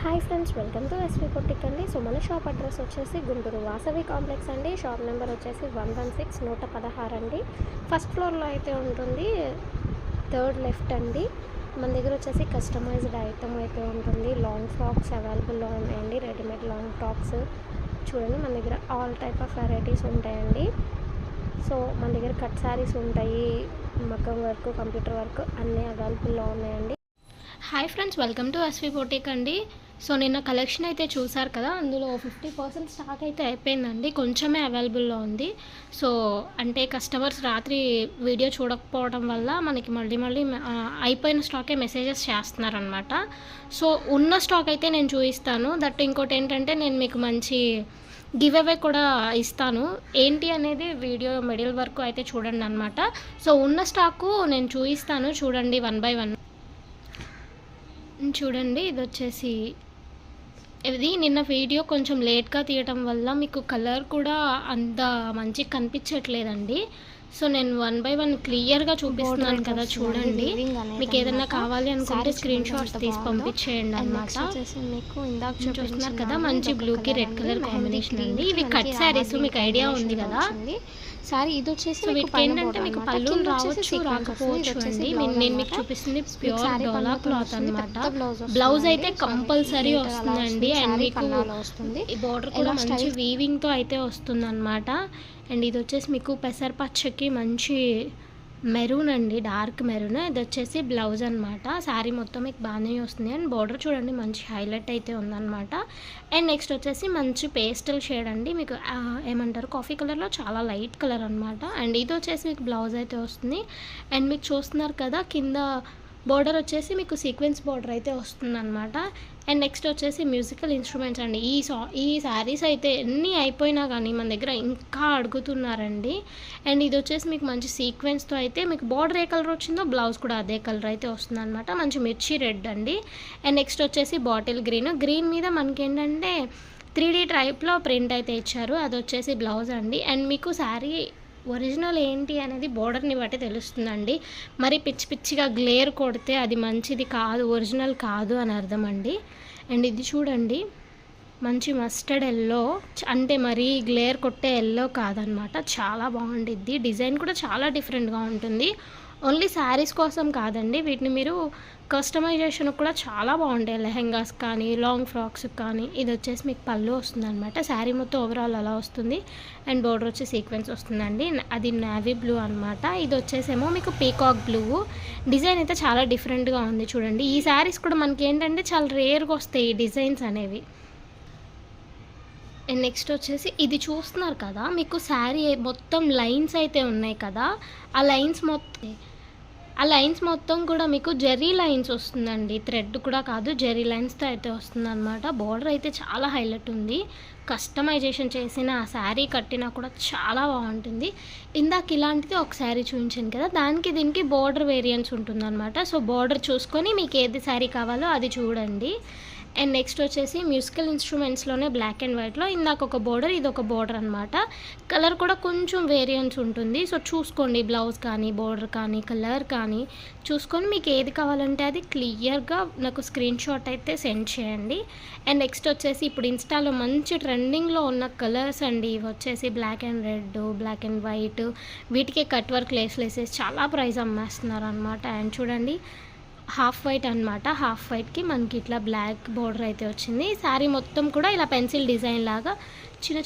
Hi friends, welcome to SV boutique అండి. So మన shop address వచ్చేసి గుంటూరు వాసవి కాంప్లెక్స్ అండి. షాప్ నెంబర్ వచ్చేసి 116 అండి. ఫస్ట్ ఫ్లోర్లో అయితే ఉంటుంది, థర్డ్ లెఫ్ట్ అండి. మన దగ్గర వచ్చేసి కస్టమైజ్డ్ ఐటమ్ అయితే ఉంటుంది. లాంగ్ ఫ్రాక్స్ అవైలబుల్లో ఉన్నాయండి, రెడీమేడ్ లాంగ్ ఫ్రాక్స్. చూడండి, మన దగ్గర ఆల్ టైప్ ఆఫ్ వెరైటీస్ ఉంటాయండి. సో మన దగ్గర కట్ శారీస్ ఉంటాయి, మగ్గం వర్క్, కంప్యూటర్ వర్క్ అన్నీ అవైలబుల్లో ఉన్నాయండి. Hi friends, welcome to SV boutique అండి. సో నిన్న కలెక్షన్ అయితే చూసారు కదా, అందులో 50% స్టాక్ అయితే అయిపోయిందండి, కొంచెమే అవైలబుల్లో ఉంది. సో అంటే కస్టమర్స్ రాత్రి వీడియో చూడకపోవడం వల్ల మనకి మళ్ళీ అయిపోయిన స్టాకే మెసేజెస్ చేస్తున్నారనమాట. సో ఉన్న స్టాక్ అయితే నేను చూపిస్తాను. దట్ ఇంకోటి ఏంటంటే, నేను మీకు మంచి గివ్ అవే కూడా ఇస్తాను. ఏంటి అనేది వీడియో మిడిల్ వరకు అయితే చూడండి అనమాట. సో ఉన్న స్టాకు నేను చూపిస్తాను, చూడండి 1 by 1. చూడండి, ఇది వచ్చేసి ఇది నిన్న వీడియో కొంచెం లేట్గా తీయటం వల్ల మీకు కలర్ కూడా అంత మంచిగా కనిపించట్లేదండి. సో నేను 1 by 1 క్లియర్గా చూపిస్తున్నాను కదా, చూడండి. మీకు ఏదైనా కావాలి అనుకుంటే స్క్రీన్ షాట్స్ తీసి పంపించేయండి అనమాట. మీకు ఇందాక చూస్తున్నారు కదా, మంచి బ్లూకి రెడ్ కలర్ కాంబినేషన్ అండి. ఇవి కట్ శారీస్, మీకు ఐడియా ఉంది కదా. సారీ ఇది వచ్చేసి వీటికి ఏంటంటే మీకు పళ్ళు రావచ్చు రాకపోవచ్చు అండి. నేను మీకు చూపిస్తుంది ప్యూర్ డోలా క్లాత్ అనమాట. బ్లౌజ్ అయితే కంపల్సరీ వస్తుందండి. అండ్ మీకు ఈ బోర్డర్ కూడా మంచి వీవింగ్తో అయితే వస్తుంది అనమాట. అండ్ ఇది వచ్చేసి మీకు పెసరపచ్చకి మంచి మెరూన్ అండి, డార్క్ మెరూన్. ఇది వచ్చేసి బ్లౌజ్ అనమాట. శారీ మొత్తం మీకు బాగానే వస్తుంది. అండ్ బార్డర్ చూడండి, మంచి హైలైట్ అయితే ఉందన్నమాట. అండ్ నెక్స్ట్ వచ్చేసి మంచి పేస్టల్ షేడ్ అండి, మీకు ఏమంటారు కాఫీ కలర్లో చాలా లైట్ కలర్ అనమాట. అండ్ ఇది వచ్చేసి మీకు బ్లౌజ్ అయితే వస్తుంది. అండ్ మీకు చూస్తున్నారు కదా, కింద బోర్డర్ వచ్చేసి మీకు సీక్వెన్స్ బోర్డర్ అయితే వస్తుందన్నమాట. అండ్ నెక్స్ట్ వచ్చేసి మ్యూజికల్ ఇన్స్ట్రుమెంట్స్ అండి. ఈ శారీస్ అయితే ఎన్ని అయిపోయినా కానీ మన దగ్గర ఇంకా అడుగుతున్నారండి. అండ్ ఇది వచ్చేసి మీకు మంచి సీక్వెన్స్తో అయితే మీకు బోర్డర్ ఏ కలర్ వచ్చిందో బ్లౌజ్ కూడా అదే కలర్ అయితే వస్తుంది అనమాట. మంచి మిర్చి రెడ్ అండి. అండ్ నెక్స్ట్ వచ్చేసి బాటిల్ గ్రీన్ మీద మనకి ఏంటంటే 3D టైప్లో ప్రింట్ అయితే ఇచ్చారు, అది వచ్చేసి బ్లౌజ్ అండి. అండ్ మీకు శారీ ఒరిజినల్ ఏంటి అనేది బోర్డర్ని బట్టి తెలుస్తుందండి. మరి పిచ్చిగా గ్లేర్ కొడితే అది మంచిది కాదు, ఒరిజినల్ కాదు అని అర్థం అండి. అండ్ ఇది చూడండి, మంచి మస్టర్డ్ ఎల్లో, అంటే మరీ గ్లేర్ కొట్టే ఎల్లో కాదనమాట, చాలా బాగుండిద్ది. డిజైన్ కూడా చాలా డిఫరెంట్గా ఉంటుంది. ఓన్లీ శారీస్ కోసం కాదండి, వీటిని మీరు కస్టమైజేషన్ కూడా చాలా బాగుంటాయి. లెహెంగాస్ కానీ, లాంగ్ ఫ్రాక్స్ కానీ. ఇది వచ్చేసి మీకు పళ్ళు వస్తుంది అనమాట. శారీ మొత్తం ఓవరాల్ అలా వస్తుంది. అండ్ బోర్డర్ వచ్చి సీక్వెన్స్ వస్తుందండి, అది నేవీ బ్లూ అనమాట. ఇది వచ్చేసేమో మీకు పీకాక్ బ్లూ. డిజైన్ అయితే చాలా డిఫరెంట్గా ఉంది చూడండి. ఈ శారీస్ కూడా మనకి ఏంటంటే చాలా రేర్గా వస్తాయి ఈ డిజైన్స్ అనేవి. అండ్ నెక్స్ట్ వచ్చేసి ఇది చూస్తున్నారు కదా, మీకు శారీ మొత్తం లైన్స్ అయితే ఉన్నాయి కదా, ఆ లైన్స్ మొత్తం కూడా మీకు జెర్రీ లైన్స్ వస్తుందండి. థ్రెడ్ కూడా కాదు, జెర్రీ లైన్స్తో అయితే వస్తుంది అనమాట. బోర్డర్ అయితే చాలా హైలైట్ ఉంది. కస్టమైజేషన్ చేసిన ఆ శారీ కట్టినా కూడా చాలా బాగుంటుంది. ఇందాక ఇలాంటిది ఒక శారీ చూపించాను కదా, దానికి దీనికి బోర్డర్ వేరియన్స్ ఉంటుందన్నమాట. సో బోర్డర్ చూసుకొని మీకు ఏది శారీ కావాలో అది చూడండి. అండ్ నెక్స్ట్ వచ్చేసి మ్యూజికల్ ఇన్స్ట్రుమెంట్స్లోనే బ్లాక్ అండ్ వైట్లో ఇందాక ఒక బోర్డర్, ఇది ఒక బోర్డర్ అనమాట. కలర్ కూడా కొంచెం వేరియన్స్ ఉంటుంది. సో చూసుకోండి, బ్లౌజ్ కానీ, బోర్డర్ కానీ, కలర్ కానీ చూసుకొని మీకు ఏది కావాలంటే అది క్లియర్గా నాకు స్క్రీన్ షాట్ అయితే సెండ్ చేయండి. అండ్ నెక్స్ట్ వచ్చేసి ఇప్పుడు ఇన్స్టాలో మంచి ట్రెండింగ్లో ఉన్న కలర్స్ అండి. ఇవి వచ్చేసి black and red, black and white, వీటికి కట్ వర్క్ లేసేసి చాలా ప్రైస్ అమ్మేస్తున్నారు అనమాట. అండ్ చూడండి, హాఫ్ వైట్ అనమాట. హాఫ్ వైట్కి మనకి ఇట్లా బ్లాక్ బోర్డర్ అయితే వచ్చింది. శారీ మొత్తం కూడా ఇలా పెన్సిల్ డిజైన్ లాగా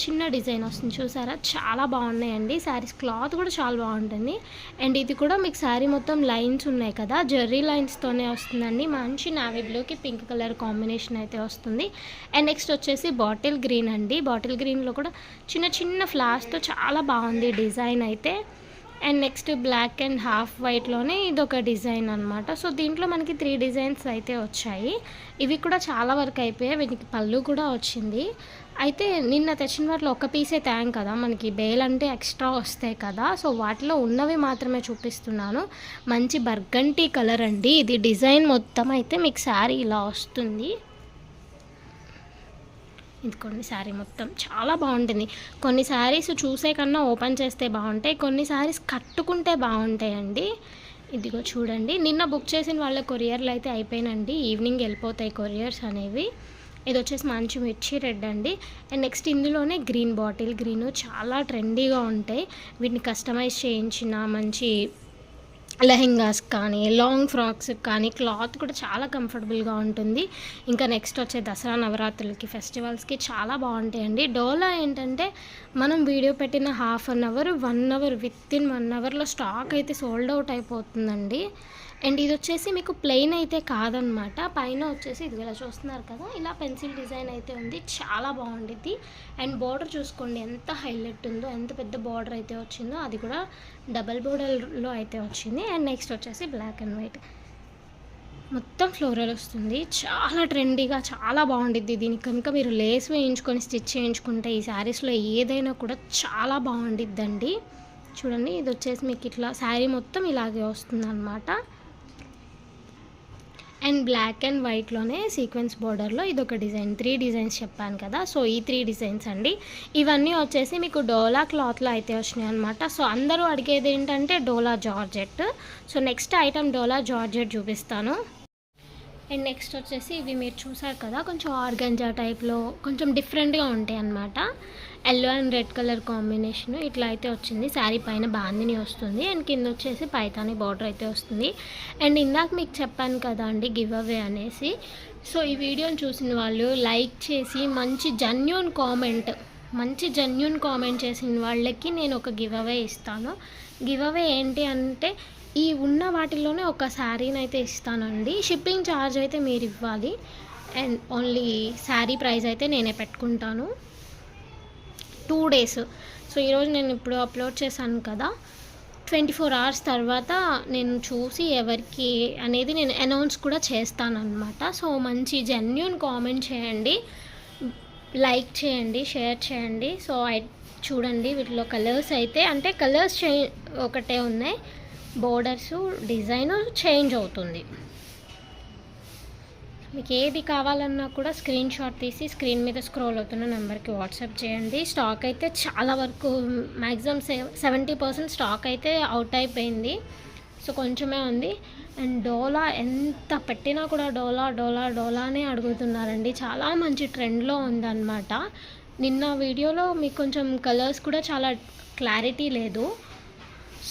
చిన్న డిజైన్ వస్తుంది, చూసారా, చాలా బాగున్నాయండి. శారీస్ క్లాత్ కూడా చాలా బాగుంటుంది. అండ్ ఇది కూడా మీకు శారీ మొత్తం లైన్స్ ఉన్నాయి కదా, జెర్రీ లైన్స్తోనే వస్తుందండి. మంచి నావీ బ్లూకి పింక్ కలర్ కాంబినేషన్ అయితే వస్తుంది. అండ్ నెక్స్ట్ వచ్చేసి బాటిల్ గ్రీన్ అండి. బాటిల్ గ్రీన్లో కూడా చిన్న ఫ్లాస్తో చాలా బాగుంది డిజైన్ అయితే. And next black and half వైట్లోనే ఇదొక డిజైన్ అనమాట. సో దీంట్లో మనకి 3 డిజైన్స్ అయితే వచ్చాయి. ఇవి కూడా చాలా వరకు అయిపోయాయి, వీటికి పళ్ళు కూడా వచ్చింది. అయితే నిన్న తెచ్చిన వాటిలో ఒక పీసే తేం కదా, మనకి బేల్ అంటే ఎక్స్ట్రా వస్తాయి కదా. సో వాటిలో ఉన్నవి మాత్రమే చూపిస్తున్నాను. మంచి బర్గంటీ కలర్ అండి. ఇది డిజైన్ మొత్తం అయితే మీకు శారీ ఇలా వస్తుంది. ఇదిగోండి, శారీ మొత్తం చాలా బాగుంటుంది. కొన్ని శారీస్ చూసే కన్నా ఓపెన్ చేస్తే బాగుంటాయి, కొన్ని శారీస్ కట్టుకుంటే బాగుంటాయండి. ఇదిగో చూడండి, నిన్న బుక్ చేసిన వాళ్ళ కొరియర్లు అయితే అయిపోయినండి, ఈవినింగ్ వెళ్ళిపోతాయి కొరియర్స్ అనేవి. ఇది వచ్చేసి మంచి మిర్చి రెడ్ అండి. అండ్ నెక్స్ట్ ఇందులోనే గ్రీన్, బాటిల్ గ్రీన్ చాలా ట్రెండీగా ఉంటాయి. వీటిని కస్టమైజ్ చేయించిన మంచి లెహెంగాస్ కానీ, లాంగ్ ఫ్రాక్స్ కానీ క్లాత్ కూడా చాలా కంఫర్టబుల్గా ఉంటుంది. ఇంకా నెక్స్ట్ వచ్చే దసరా నవరాత్రులకి, ఫెస్టివల్స్కి చాలా బాగుంటాయండి. డోలా ఏంటంటే మనం వీడియో పెట్టిన half an hour, 1 hour, within 1 అవర్లో స్టాక్ అయితే సోల్డ్ అవుట్ అయిపోతుందండి. అండ్ ఇది వచ్చేసి మీకు ప్లెయిన్ అయితే కాదనమాట. పైన వచ్చేసి ఇది ఇలా చూస్తున్నారు కదా, ఇలా పెన్సిల్ డిజైన్ అయితే ఉంది, చాలా బాగుండిద్ది. అండ్ బార్డర్ చూసుకోండి ఎంత హైలైట్ ఉందో, ఎంత పెద్ద బార్డర్ అయితే వచ్చిందో, అది కూడా డబల్ బార్డర్లో అయితే వచ్చింది. అండ్ నెక్స్ట్ వచ్చేసి బ్లాక్ అండ్ వైట్ మొత్తం ఫ్లోరల్ వస్తుంది. చాలా ట్రెండీగా చాలా బాగుండిద్ది. దీనికి కనుక మీరు లేస్ వేయించుకొని స్టిచ్ చేయించుకుంటే ఈ శారీస్లో ఏదైనా కూడా చాలా బాగుండిద్దండి. చూడండి, ఇది వచ్చేసి మీకు ఇట్లా శారీ మొత్తం ఇలాగే వస్తుంది అనమాట. అండ్ బ్లాక్ అండ్ వైట్లోనే సీక్వెన్స్ బార్డర్లో ఇదొక డిజైన్, 3 డిజైన్స్ చెప్పాను కదా. సో ఈ 3 డిజైన్స్ అండి. ఇవన్నీ వచ్చేసి మీకు డోలా క్లాత్లో అయితే వచ్చినాయి అనమాట. సో అందరూ అడిగేది ఏంటంటే డోలా జార్జెట్. సో నెక్స్ట్ ఐటమ్ డోలా జార్జెట్ చూపిస్తాను. అండ్ నెక్స్ట్ వచ్చేసి ఇవి మీరు చూసారు కదా, కొంచెం ఆర్గంజా టైప్లో కొంచెం డిఫరెంట్గా ఉంటాయి అన్నమాట. Yellow and red colour combination ఇట్లా అయితే వచ్చింది. శారీ పైన బాందిని వస్తుంది అండ్ కింద వచ్చేసి పైతాని బార్డర్ అయితే వస్తుంది. అండ్ ఇందాక మీకు చెప్పాను కదా అండి గివ్ అవే అనేసి. సో ఈ వీడియోని చూసిన వాళ్ళు లైక్ చేసి మంచి జెన్యూన్ కామెంట్ చేసిన వాళ్ళకి నేను ఒక గివ్ అవే ఇస్తాను. గివ్ అవే ఏంటి అంటే ఈ ఉన్న వాటిల్లోనే ఒక శారీని అయితే ఇస్తానండి. షిప్పింగ్ ఛార్జ్ అయితే మీరు ఇవ్వాలి. అండ్ ఓన్లీ శారీ ప్రైస్ అయితే నేనే పెట్టుకుంటాను. 2 డేస్. సో ఈరోజు నేను ఇప్పుడు అప్లోడ్ చేశాను కదా, 24 అవర్స్ తర్వాత నేను చూసి ఎవరికి అనేది నేను అనౌన్స్ కూడా చేస్తానన్నమాట. సో మంచి జెన్యూన్ కామెంట్ చేయండి, లైక్ చేయండి, షేర్ చేయండి. సో చూడండి వీటిలో కలర్స్ అయితే అంటే కలర్స్ ఒకటే ఉన్నాయి, బోర్డర్స్ డిజైన్ చేంజ్ అవుతుంది. మీకు ఏది కావాలన్నా కూడా స్క్రీన్ షాట్ తీసి స్క్రీన్ మీద స్క్రోల్ అవుతున్న నెంబర్కి వాట్సాప్ చేయండి. స్టాక్ అయితే చాలా వరకు మ్యాక్సిమం 70% స్టాక్ అయితే అవుట్ అయిపోయింది. సో కొంచెమే ఉంది. అండ్ డోలా ఎంత పెట్టినా కూడా డోలానే అడుగుతున్నారండి. చాలా మంచి ట్రెండ్లో ఉందన్నమాట. నిన్న వీడియోలో మీకు కొంచెం కలర్స్ కూడా చాలా క్లారిటీ లేదు.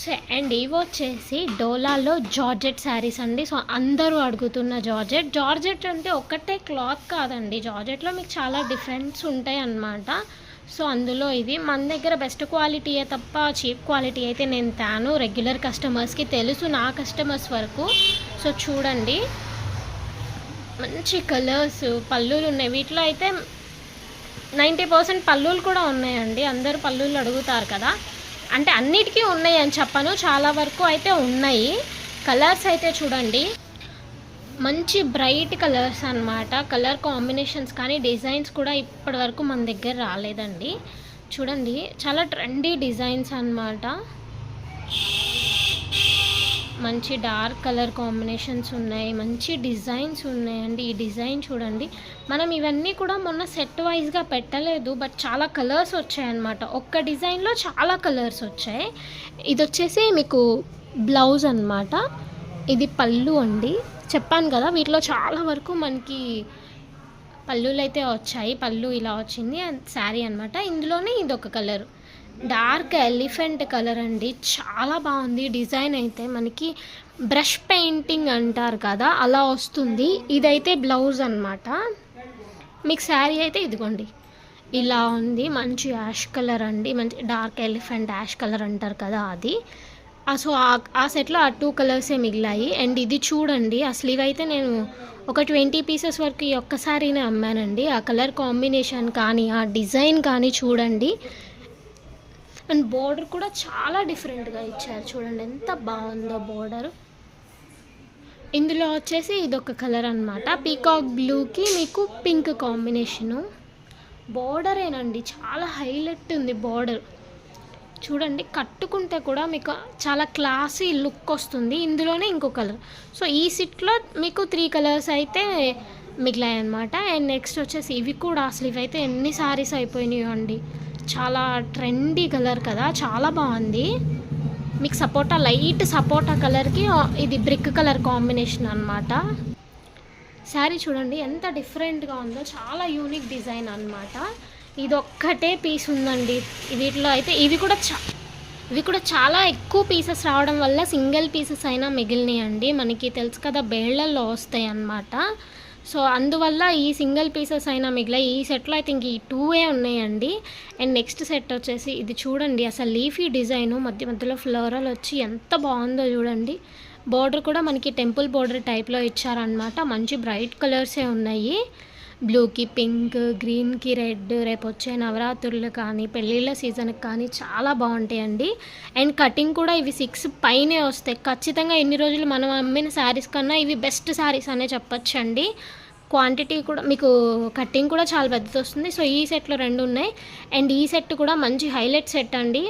సో అండ్ ఇవి వచ్చేసి డోలాలో జార్జెట్ శారీస్ అండి. సో అందరూ అడుగుతున్న జార్జెట్ అంటే ఒకటే క్లాత్ కాదండి, జార్జెట్లో మీకు చాలా డిఫరెంట్స్ ఉంటాయి అన్నమాట. సో అందులో ఇవి మన దగ్గర బెస్ట్ క్వాలిటీయే తప్ప చీప్ క్వాలిటీ అయితే నేను తాను రెగ్యులర్ కస్టమర్స్కి తెలుసు, నా కస్టమర్స్ వరకు. సో చూడండి మంచి కలర్స్, పళ్ళులు ఉన్నాయి. వీటిలో అయితే 90% పళ్ళులు కూడా ఉన్నాయండి. అందరూ పళ్ళులు అడుగుతారు కదా, అంటే అన్నిటికీ ఉన్నాయి అని చెప్పను, చాలా వరకు అయితే ఉన్నాయి. కలర్స్ అయితే చూడండి మంచి బ్రైట్ కలర్స్ అన్నమాట. కలర్ కాంబినేషన్స్ కానీ డిజైన్స్ కూడా ఇప్పటి వరకు మన దగ్గర రాలేదండి. చూడండి చాలా ట్రెండీ డిజైన్స్ అన్నమాట. మంచి డార్క్ కలర్ కాంబినేషన్స్ ఉన్నాయి, మంచి డిజైన్స్ ఉన్నాయండి. ఈ డిజైన్ చూడండి, మనం ఇవన్నీ కూడా మొన్న సెట్ వైజ్గా పెట్టలేదు, బట్ చాలా కలర్స్ వచ్చాయన్నమాట. ఒక్క డిజైన్లో చాలా కలర్స్ వచ్చాయి. ఇది వచ్చేసి మీకు బ్లౌజ్ అన్నమాట, ఇది పళ్ళు అండి. చెప్పాను కదా వీటిలో చాలా వరకు మనకి పళ్ళులు అయితే వచ్చాయి. పళ్ళు ఇలా వచ్చింది అండ్ శారీ అన్నమాట. ఇందులోనే ఇదొక కలర్, డార్క్ ఎలిఫెంట్ కలర్ అండి, చాలా బాగుంది. డిజైన్ అయితే మనకి బ్రష్ పెయింటింగ్ అంటారు కదా అలా వస్తుంది. ఇదైతే బ్లౌజ్ అన్నమాట. మీకు శారీ అయితే ఇదిగోండి ఇలా ఉంది, మంచి యాష్ కలర్ అండి, మంచి డార్క్ ఎలిఫెంట్ యాష్ కలర్ అంటారు కదా అది. సో ఆ సెట్లో ఆ 2 కలర్సే మిగిలాయి. అండ్ ఇది చూడండి, అసలు ఇవైతే నేను ఒక 20 పీసెస్ వరకు ఈ ఒక్కసారినే అమ్మానండి. ఆ కలర్ కాంబినేషన్ కానీ ఆ డిజైన్ కానీ చూడండి. అండ్ బోర్డర్ కూడా చాలా డిఫరెంట్గా ఇచ్చారు, చూడండి ఎంత బాగుందో బోర్డర్. ఇందులో వచ్చేసి ఇదొక కలర్ అన్నమాట, పీకాక్ బ్లూకి మీకు పింక్ కాంబినేషను. బోర్డరేనండి చాలా హైలైట్ ఉంది బోర్డర్. చూడండి కట్టుకుంటే కూడా మీకు చాలా క్లాసీ లుక్ వస్తుంది. ఇందులోనే ఇంకో కలర్. సో ఈ సిట్లో మీకు 3 కలర్స్ అయితే మిగిలాయి అన్నమాట. అండ్ నెక్స్ట్ వచ్చేసి ఇవి కూడా అసలు ఇవైతే ఎన్ని సారీస్ అయిపోయినాయో అండి. చాలా ట్రెండీ కలర్ కదా, చాలా బాగుంది. మీకు లైట్ సపోటా కలర్కి ఇది బ్రిక్ కలర్ కాంబినేషన్ అన్నమాట. శారీ చూడండి ఎంత డిఫరెంట్గా ఉందో, చాలా యూనిక్ డిజైన్ అనమాట. ఇదొక్కటే పీస్ ఉందండి వీటిలో అయితే. ఇవి కూడా చాలా ఎక్కువ పీసెస్ రావడం వల్ల సింగిల్ పీసెస్ అయినా మిగిలినాయండి. మనకి తెలుసు కదా బేళ్లల్లో వస్తాయి అన్నమాట. సో అందువల్ల ఈ సింగిల్ పీసెస్ అయినా మిగిలాయి. ఈ సెట్లో ఐ థింక్ ఈ 2 ఉన్నాయండి. అండ్ నెక్స్ట్ సెట్ వచ్చేసి ఇది చూడండి, అసలు లీఫీ డిజైను మధ్య మధ్యలో ఫ్లోరల్ వచ్చి ఎంత బాగుందో చూడండి. బోర్డర్ కూడా మనకి టెంపుల్ బోర్డర్ టైప్లో ఇచ్చారనమాట. మంచి బ్రైట్ కలర్సే ఉన్నాయి. బ్లూకి పింక్, గ్రీన్కి రెడ్. రేపు వచ్చే నవరాత్రులు కానీ పెళ్ళిళ్ళ సీజన్కి కానీ చాలా బాగుంటాయండి. అండ్ కటింగ్ కూడా ఇవి 6 పైనే వస్తాయి ఖచ్చితంగా. ఎన్ని రోజులు మనం అమ్మిన శారీస్ కన్నా ఇవి బెస్ట్ శారీస్ అనే చెప్పచ్చండి. క్వాంటిటీ కూడా మీకు కటింగ్ కూడా చాలా పెద్దది వస్తుంది. సో ఈ సెట్లో 2 ఉన్నాయి. అండ్ ఈ సెట్ కూడా మంచి హైలైట్ సెట్ అండి.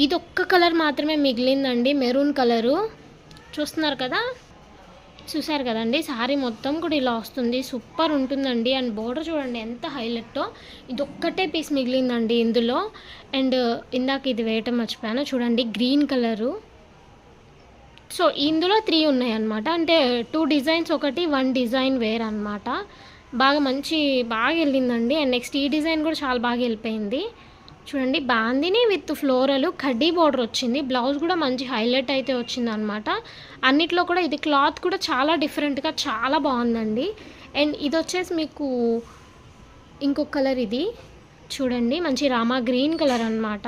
ఇది ఒక్క కలర్ మాత్రమే మిగిలిందండి, మెరూన్ కలరు. చూస్తున్నారు కదా, చూసారు కదండి. శారీ మొత్తం కూడా ఇలా వస్తుంది, సూపర్ ఉంటుందండి. అండ్ బోర్డర్ చూడండి ఎంత హైలైట్టో. ఇది ఒక్కటే పీస్ మిగిలిందండి ఇందులో. అండ్ ఇందాక ఇది వేయటం మర్చిపోయాను చూడండి, గ్రీన్ కలరు. సో ఇందులో 3 ఉన్నాయి అన్నమాట. అంటే 2 డిజైన్స్, 1 డిజైన్ వేర్ అనమాట. బాగా వెళ్ళిందండి. అండ్ నెక్స్ట్ ఈ డిజైన్ కూడా చాలా బాగా వెళ్ళిపోయింది చూడండి. బాందిని విత్ ఫ్లోరల్ కడ్డీ బోర్డర్ వచ్చింది. బ్లౌజ్ కూడా మంచి హైలైట్ అయితే వచ్చింది అనమాట. అన్నిట్లో కూడా ఇది క్లాత్ కూడా చాలా డిఫరెంట్గా చాలా బాగుందండి. అండ్ ఇది వచ్చేసి మీకు ఇంకొక కలర్, ఇది చూడండి మంచి రామా గ్రీన్ కలర్ అనమాట.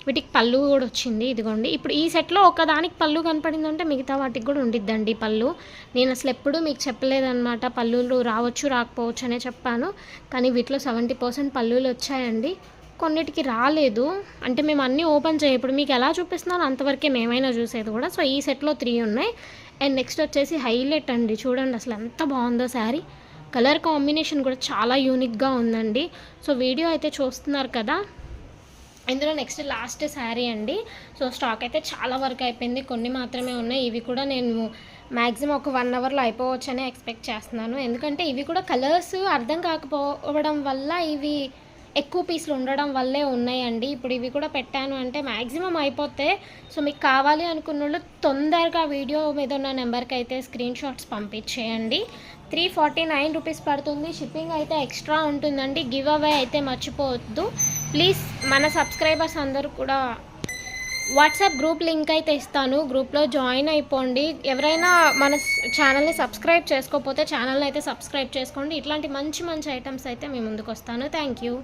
వీటికి పళ్ళు కూడా వచ్చింది, ఇదిగోండి. ఇప్పుడు ఈ సెట్లో ఒకదానికి పళ్ళు కనపడిందంటే మిగతా వాటికి కూడా ఉండిద్దండి పళ్ళు. నేను అసలు ఎప్పుడూ మీకు చెప్పలేదన్నమాట, పళ్ళులు రావచ్చు రాకపోవచ్చు అనే చెప్పాను. కానీ వీటిలో 70% పళ్ళులు వచ్చాయండి, కొన్నిటికి రాలేదు. అంటే మేము అన్నీ ఓపెన్ ఇప్పుడు మీకు ఎలా చూపిస్తున్నాను అంతవరకే మేమైనా చూసేది కూడా. సో ఈ సెట్లో 3 ఉన్నాయి. అండ్ నెక్స్ట్ వచ్చేసి హైలైట్ అండి, చూడండి అసలు ఎంత బాగుందో శారీ. కలర్ కాంబినేషన్ కూడా చాలా యూనిక్గా ఉందండి. సో వీడియో అయితే చూస్తున్నారు కదా. ఇందులో నెక్స్ట్ లాస్ట్ శారీ అండి. సో స్టాక్ అయితే చాలా వరకు అయిపోయింది, కొన్ని మాత్రమే ఉన్నాయి. ఇవి కూడా నేను మ్యాక్సిమం ఒక 1 అవర్లో అయిపోవచ్చని ఎక్స్పెక్ట్ చేస్తున్నాను. ఎందుకంటే ఇవి కూడా కలర్స్ అర్థం కాకపోవడం వల్ల, ఇవి ఎక్కువ పీసులు ఉండడం వల్లే ఉన్నాయండి. ఇప్పుడు ఇవి కూడా పెట్టాను అంటే మ్యాక్సిమం అయిపోతే. సో మీకు కావాలి అనుకున్న వాళ్ళు తొందరగా వీడియో మీద ఉన్న నెంబర్కి అయితే స్క్రీన్ షాట్స్ పంపించేయండి. 349 రూపీస్ పడుతుంది. షిప్పింగ్ అయితే ఎక్స్ట్రా ఉంటుందండి. గివ్ అవే అయితే మర్చిపోవద్దు ప్లీజ్. మన సబ్స్క్రైబర్స్ అందరూ కూడా వాట్సాప్ గ్రూప్ లింక్ అయితే ఇస్తాను, గ్రూప్లో జాయిన్ అయిపోండి. ఎవరైనా మన ఛానల్ని సబ్స్క్రైబ్ చేసుకోకపోతే ఛానల్ని అయితే సబ్స్క్రైబ్ చేసుకోండి. ఇట్లాంటి మంచి మంచి ఐటమ్స్ అయితే మీ ముందుకు వస్తాను. Thank you.